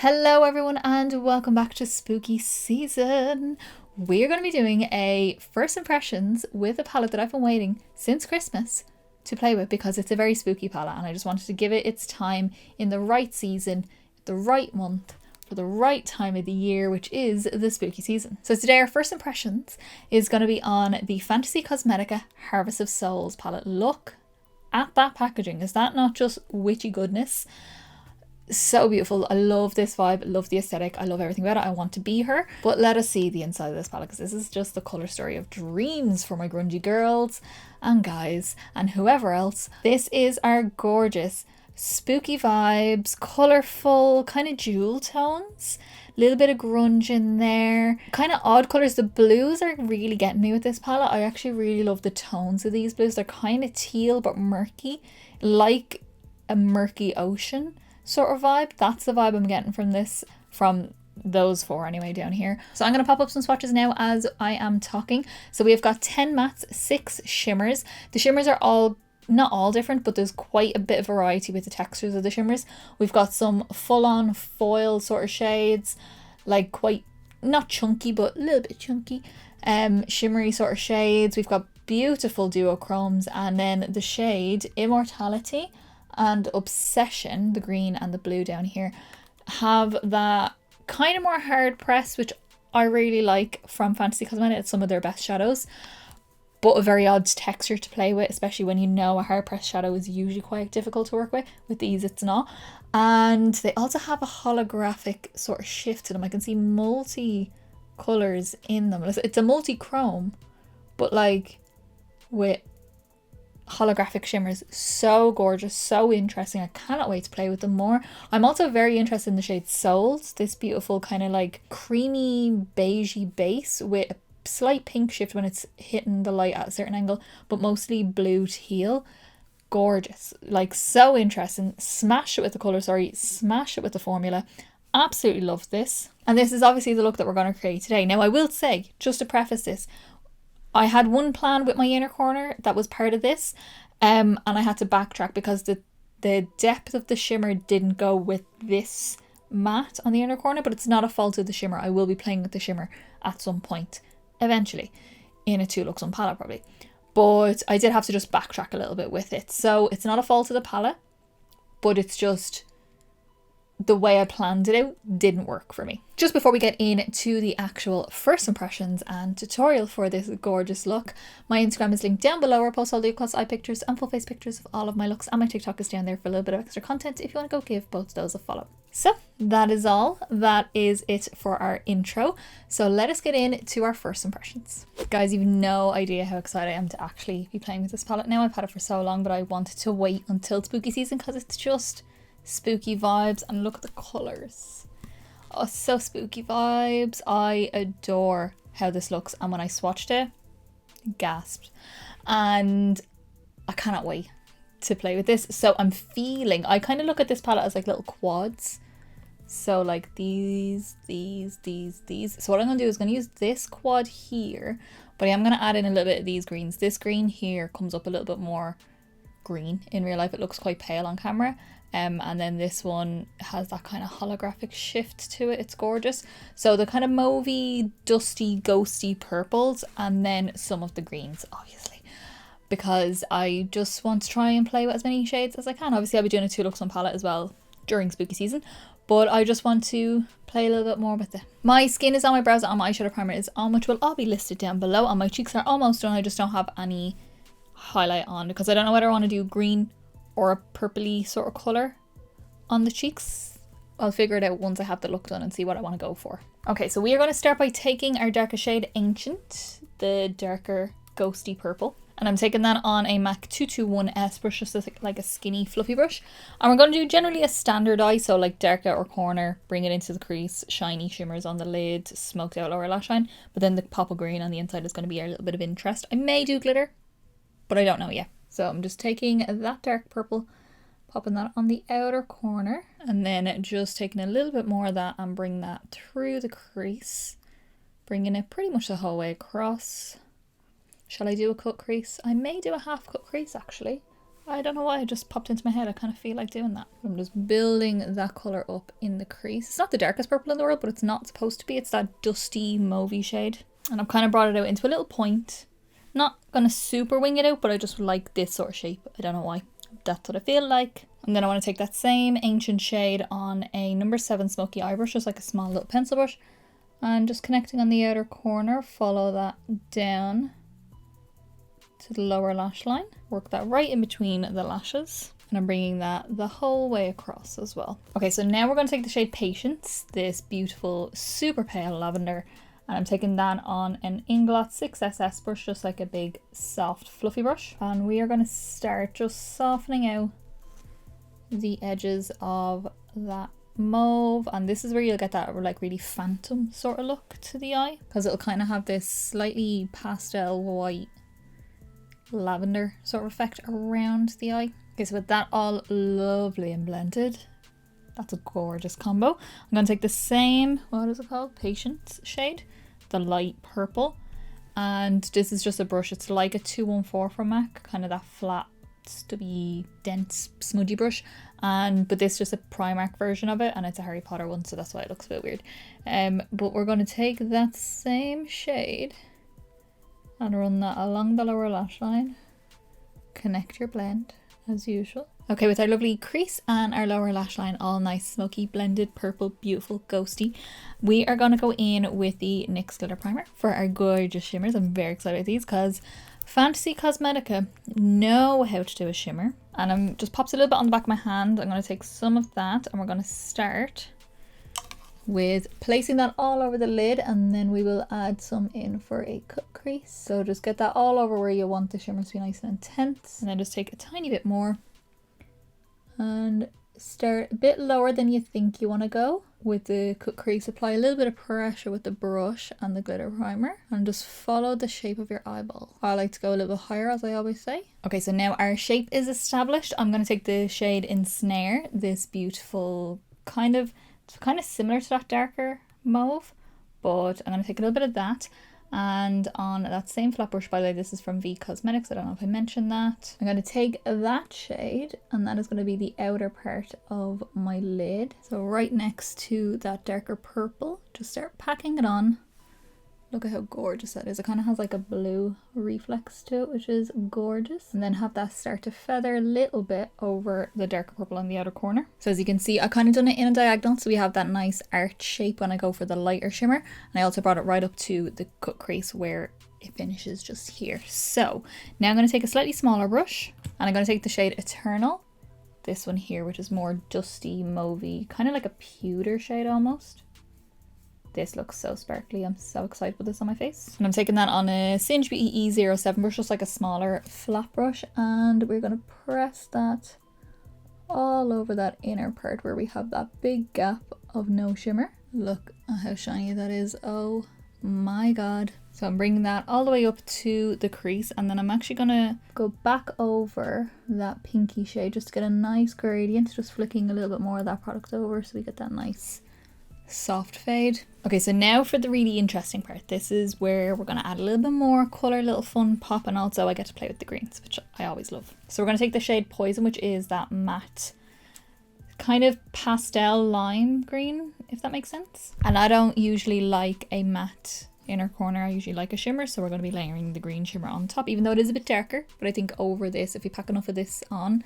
Hello everyone and welcome back to spooky season. We're going to be doing a first impressions with a palette that I've been waiting since Christmas to play with because it's a very spooky palette and I just wanted to give it its time in the right season, the right month, for the right time of the year, which is the spooky season. So today our first impressions is going to be on the Fantasy Cosmetica Harvest of Souls palette. Look at that packaging. Is that not just witchy goodness? So beautiful. I love this vibe, love the aesthetic, I love everything about it. I want to be her. But let us see the inside of this palette because this is just the colour story of dreams for my grungy girls and guys and whoever else. This is our gorgeous spooky vibes, colourful, kind of jewel tones, a little bit of grunge in there, kind of odd colours. The blues are really getting me with this palette. I actually really love the tones of these blues. They're kind of teal but murky, like a murky ocean sort of vibe. That's the vibe I'm getting from this, from those four anyway down here. So I'm going to pop up some swatches now as I am talking. So we've got 10 mattes, 6 shimmers. The shimmers are all, not all different, but there's quite a bit of variety with the textures of the shimmers. We've got some full-on foil sort of shades, like quite, not chunky, but a little bit chunky, shimmery sort of shades. We've got beautiful duochromes, and then the shade Immortality and Obsession, the green and the blue down here, have that kind of more hard press, which I really like from Fantasy Cosmetica. It's some of their best shadows, but a very odd texture to play with, especially when you know a hard press shadow is usually quite difficult to work with. With these it's not. And they also have a holographic sort of shift to them. I can see multi colours in them. It's a multi-chrome, but like with holographic shimmers. So gorgeous, so interesting. I cannot wait to play with them more. I'm also very interested in the shade Souls, this beautiful kind of like creamy beigey base with a slight pink shift when it's hitting the light at a certain angle, but mostly blue teal. Gorgeous, like so interesting. Smash it with the colour, smash it with the formula. Absolutely love this. And this is obviously the look that we're going to create today. Now I will say, just to preface this, I had one plan with my inner corner that was part of this, and I had to backtrack because the depth of the shimmer didn't go with this matte on the inner corner, but it's not a fault of the shimmer. I will be playing with the shimmer at some point, eventually, in a 2 looks on palette probably. But I did have to just backtrack a little bit with it. So it's not a fault of the palette, but it's just the way I planned it out didn't work for me. Just before we get into the actual first impressions and tutorial for this gorgeous look, my Instagram is linked down below where I post all the close eye pictures and full face pictures of all of my looks, and my TikTok is down there for a little bit of extra content if you want to go give both those a follow. So that is all. That is it for our intro. So let us get into our first impressions. Guys, you've no idea how excited I am to actually be playing with this palette now. I've had it for so long, but I wanted to wait until spooky season because it's just spooky vibes. And look at the colours. Oh, so spooky vibes. I adore how this looks, and when I swatched it, gasped. And I cannot wait to play with this. So I'm feeling, I kind of look at this palette as like little quads. So like these. So what I'm going to do is going to use this quad here, but I'm going to add in a little bit of these greens. This green here comes up a little bit more green in real life. It looks quite pale on camera. And then this one has that kind of holographic shift to it. It's gorgeous. So the kind of mauvey, dusty, ghosty purples, and then some of the greens, obviously, because I just want to try and play with as many shades as I can. Obviously I'll be doing a 2 looks on palette as well during spooky season, but I just want to play a little bit more with it. My skin is on, my brows are on, my eyeshadow primer is on, which will all be listed down below, and my cheeks are almost done. I just don't have any highlight on because I don't know whether I want to do green or a purpley sort of colour on the cheeks. I'll figure it out once I have the look done and see what I want to go for. Okay, so we are going to start by taking our darker shade Ancient, the darker ghosty purple. And I'm taking that on a MAC 221S brush, just like a skinny fluffy brush. And we're going to do generally a standard eye, so like darker or corner, bring it into the crease, shiny shimmers on the lid, smoked out lower lash line. But then the pop of green on the inside is going to be a little bit of interest. I may do glitter, but I don't know yet. So I'm just taking that dark purple, popping that on the outer corner, and then just taking a little bit more of that and bring that through the crease, bringing it pretty much the whole way across. Shall I do a cut crease? I may do a half cut crease actually. I don't know why, it just popped into my head. I kind of feel like doing that. I'm just building that colour up in the crease. It's not the darkest purple in the world, but it's not supposed to be. It's that dusty mauvey shade. And I've kind of brought it out into a little point. Not gonna super wing it out, but I just like this sort of shape. I don't know why. That's what I feel like. And then I want to take that same ancient shade on a number 7 smoky eye brush, just like a small little pencil brush. And just connecting on the outer corner, follow that down to the lower lash line. Work that right in between the lashes. And I'm bringing that the whole way across as well. Okay, so now we're going to take the shade Patience, this beautiful, super pale lavender. And I'm taking that on an Inglot 6SS brush, just like a big, soft, fluffy brush. And we are going to start just softening out the edges of that mauve. And this is where you'll get that like really phantom sort of look to the eye, because it'll kind of have this slightly pastel white lavender sort of effect around the eye. Okay, so with that all lovely and blended, that's a gorgeous combo. I'm going to take the same, what is it called? Patience shade, the light purple. And this is just a brush. It's like a 214 from MAC, kind of that flat, stubby, dense, smudgy brush. But this is just a Primark version of it, and it's a Harry Potter one, so that's why it looks a bit weird. But we're going to take that same shade and run that along the lower lash line. Connect your blend as usual. Okay, with our lovely crease and our lower lash line all nice, smoky, blended, purple, beautiful, ghosty, we are going to go in with the NYX Glitter Primer for our gorgeous shimmers. I'm very excited with these because Fantasy Cosmetica know how to do a shimmer. And I'm just pops a little bit on the back of my hand. I'm going to take some of that and we're going to start with placing that all over the lid, and then we will add some in for a cut crease. So just get that all over where you want the shimmer to be nice and intense, and then just take a tiny bit more and start a bit lower than you think you want to go with the cut crease. Apply a little bit of pressure with the brush and the glitter primer and just follow the shape of your eyeball. I like to go a little bit higher, as I always say. Okay, so now our shape is established. I'm going to take the shade Ensnare, this beautiful it's kind of similar to that darker mauve, but I'm going to take a little bit of that, and on that same flat brush, by the way, this is from V Cosmetics, I don't know if I mentioned that, I'm going to take that shade, and that is going to be the outer part of my lid, so right next to that darker purple. Just start packing it on. Look at how gorgeous that is. It kind of has like a blue reflex to it, which is gorgeous. And then have that start to feather a little bit over the darker purple on the outer corner. So as you can see, I kind of done it in a diagonal, so we have that nice arch shape when I go for the lighter shimmer. And I also brought it right up to the cut crease where it finishes just here. So now I'm going to take a slightly smaller brush, and I'm going to take the shade Eternal. This one here, which is more dusty, mauvey, kind of like a pewter shade almost. This looks so sparkly. I'm so excited with this on my face. And I'm taking that on a Singe Beauty E07 brush, just like a smaller flat brush. And we're going to press that all over that inner part where we have that big gap of no shimmer. Look at how shiny that is. Oh my god. So I'm bringing that all the way up to the crease, and then I'm actually going to go back over that pinky shade just to get a nice gradient, just flicking a little bit more of that product over so we get that nice soft fade. Okay, so now for the really interesting part. This is where we're going to add a little bit more colour, a little fun pop, and also I get to play with the greens, which I always love. So we're going to take the shade Poison, which is that matte kind of pastel lime green, if that makes sense. And I don't usually like a matte inner corner. I usually like a shimmer, so we're going to be layering the green shimmer on top, even though it is a bit darker. But I think over this, if you pack enough of this on,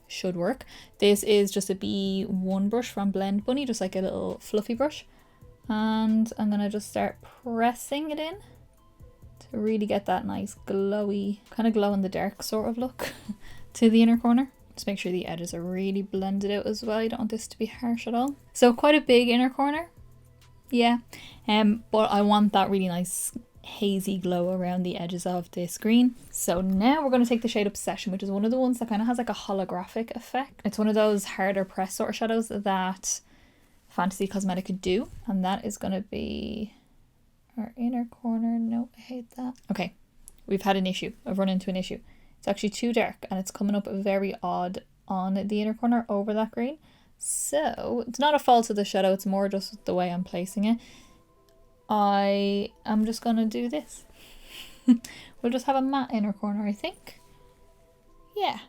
should work. This is just a B1 brush from Blend Bunny, just like a little fluffy brush, and I'm gonna just start pressing it in to really get that nice glowy, kind of glow in the dark sort of look to the inner corner. Just make sure the edges are really blended out as well. You don't want this to be harsh at all. So quite a big inner corner, yeah, but I want that really nice hazy glow around the edges of this green. So now we're going to take the shade Obsession, which is one of the ones that kind of has like a holographic effect. It's one of those harder press sort of shadows that Fantasy Cosmetica do, and that is going to be our inner corner. No, I hate that. Okay, we've had an issue. I've run into an issue. It's actually too dark and it's coming up very odd on the inner corner over that green. So it's not a fault of the shadow, it's more just the way I'm placing it. I am just going to do this. We'll just have a matte inner corner, I think. Yeah,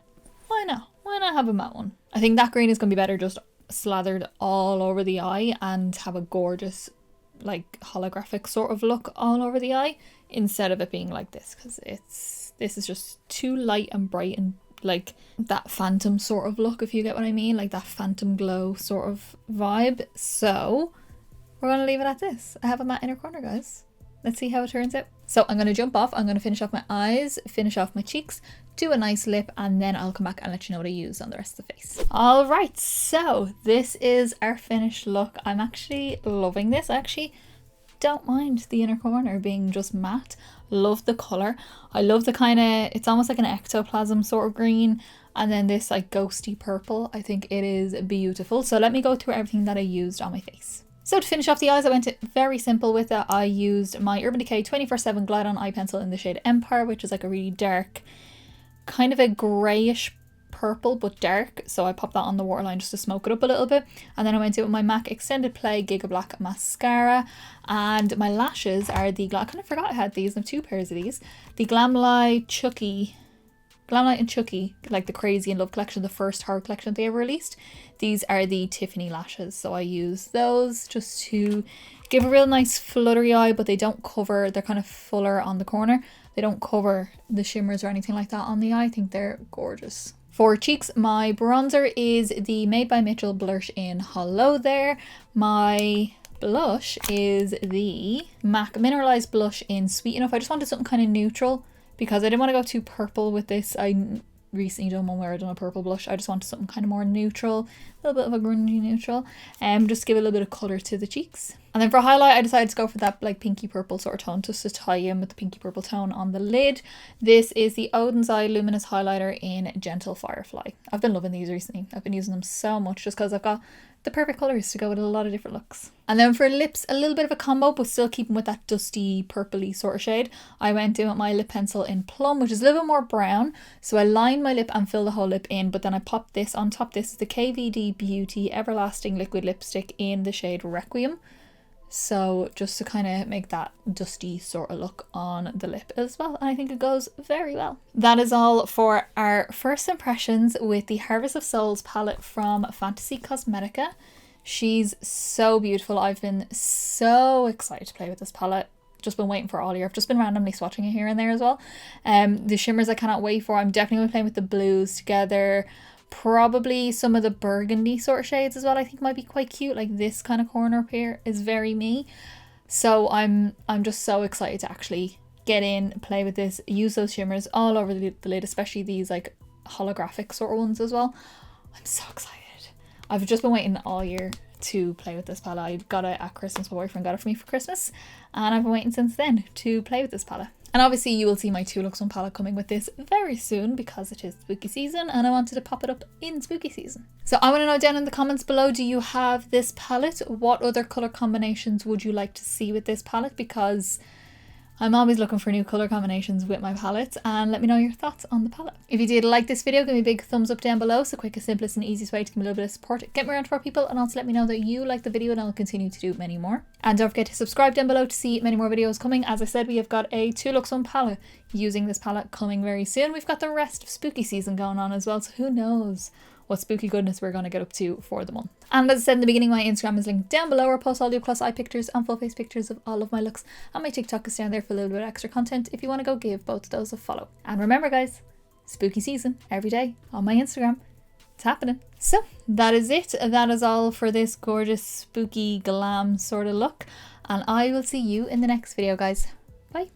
why not? Why not have a matte one? I think that green is going to be better just slathered all over the eye and have a gorgeous like holographic sort of look all over the eye instead of it being like this, because this is just too light and bright and like that phantom sort of look, if you get what I mean, like that phantom glow sort of vibe. So we're going to leave it at this. I have a matte inner corner, guys. Let's see how it turns out. So I'm going to jump off. I'm going to finish off my eyes, finish off my cheeks, do a nice lip, and then I'll come back and let you know what I use on the rest of the face. All right, so this is our finished look. I'm actually loving this. I actually don't mind the inner corner being just matte. Love the color. I love the kind of, it's almost like an ectoplasm sort of green, and then this like ghosty purple. I think it is beautiful. So let me go through everything that I used on my face. So to finish off the eyes, I went very simple with it. I used my Urban Decay 24/7 Glide On Eye Pencil in the shade Empire, which is like a really dark, kind of a greyish purple, but dark. So I popped that on the waterline just to smoke it up a little bit. And then I went in with my MAC Extended Play Giga Black Mascara. And my lashes are the, I kind of forgot I had these. I have two pairs of these. The Glamlight and Chucky, like the Crazy in Love collection, the first horror collection they ever released. These are the Tiffany lashes, so I use those just to give a real nice fluttery eye, but they don't cover, they're kind of fuller on the corner. They don't cover the shimmers or anything like that on the eye. I think they're gorgeous. For cheeks, my bronzer is the Made by Mitchell Blursh in Hollo there. My blush is the MAC Mineralize blush in Sweet Enough. I just wanted something kind of neutral, because I didn't want to go too purple with this. I recently done one where I done a purple blush. I just wanted something kind of more neutral, a little bit of a grungy neutral, and just give a little bit of colour to the cheeks. And then for highlight, I decided to go for that like pinky purple sort of tone, just to tie in with the pinky purple tone on the lid. This is the Oden's Eye Luminous highlighter in Gentle Firefly. I've been loving these recently. I've been using them so much just because I've got the perfect colours to go with a lot of different looks. And then for lips, a little bit of a combo, but still keeping with that dusty purpley sort of shade. I went in with my lip pencil in Plum, which is a little bit more brown. So I lined my lip and filled the whole lip in, but then I popped this on top. This is the KVD Beauty Everlasting Liquid Lipstick in the shade Requiem. So just to kind of make that dusty sort of look on the lip as well. And I think it goes very well. That is all for our first impressions with the Harvest of Souls palette from Fantasy Cosmetica. She's so beautiful. I've been so excited to play with this palette. Just been waiting for all year. I've just been randomly swatching it here and there as well. The shimmers I cannot wait for. I'm definitely playing with the blues together. Probably some of the burgundy sort of shades as well. I think might be quite cute. Like this kind of corner up here is very me. So I'm just so excited to actually get in, play with this, use those shimmers all over the lid, especially these like holographic sort of ones as well. I'm so excited. I've just been waiting all year to play with this palette. I got it at Christmas. My boyfriend got it for me for Christmas, and I've been waiting since then to play with this palette. And obviously you will see my 2 looks 1 palette coming with this very soon, because it is spooky season and I wanted to pop it up in spooky season. So I want to know down in the comments below, do you have this palette? What other colour combinations would you like to see with this palette? Because I'm always looking for new colour combinations with my palettes, and let me know your thoughts on the palette. If you did like this video, give me a big thumbs up down below. So quickest, simplest and easiest way to give me a little bit of support. Get me around for people, and also let me know that you like the video, and I'll continue to do many more. And don't forget to subscribe down below to see many more videos coming. As I said, we have got a 2 looks 1 palette using this palette coming very soon. We've got the rest of spooky season going on as well, so who knows what spooky goodness we're going to get up to for the month. And as I said in the beginning, my Instagram is linked down below, where I post all the plus eye pictures and full face pictures of all of my looks, and my TikTok is down there for a little bit of extra content if you want to go give both of those a follow. And remember guys, spooky season every day on my Instagram. It's happening. So that is it. That is all for this gorgeous spooky glam sort of look, and I will see you in the next video guys. Bye.